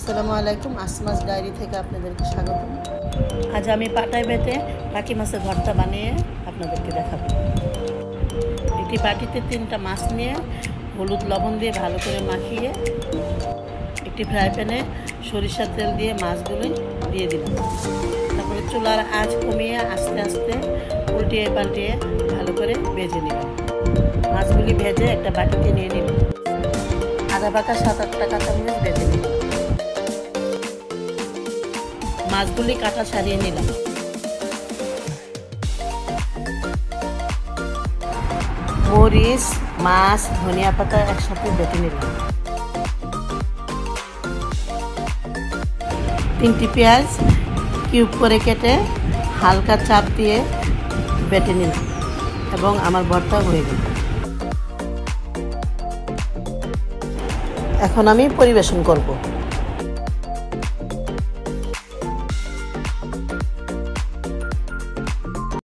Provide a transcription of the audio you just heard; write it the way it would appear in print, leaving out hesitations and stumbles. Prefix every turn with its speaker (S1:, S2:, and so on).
S1: আসসালামু আলাইকুম, আসমাস ডায়েরি থেকে আপনাদেরকে স্বাগত। আজ আমি পাটায় বেটে টাকি মাছের ভর্তা বানিয়ে আপনাদেরকে দেখাবো। একটি বাটিতে 3টা মাছ নিয়ে হলুদ লবণ দিয়ে ভালো করে মাখিয়ে একটি ফ্রাই প্যানে সরিষার তেল দিয়ে মাছগুলো দিয়ে দিলাম। তারপরে চুলার আঁচ কমিয়ে আস্তে আস্তে উল্টিয়ে পাল্টিয়ে ভালো করে ভেজে নিলাম। মাছগুলি ভেজে একটা বাটিতে নিয়ে নিলাম। আদা বাটা 7-8টা কাঁচামরিচ ভেজে নিলাম। মাছগুলি কাটা সারিয়ে নিলাম। মরিচ, মাছ, ধনিয়া পাতা একসাথে বেটে নিলাম। 3টি পেঁয়াজ কিউব করে কেটে হালকা চাপ দিয়ে বেটে নিলাম এবং আমার ভর্তা হয়ে গেল। এখন আমি পরিবেশন করব।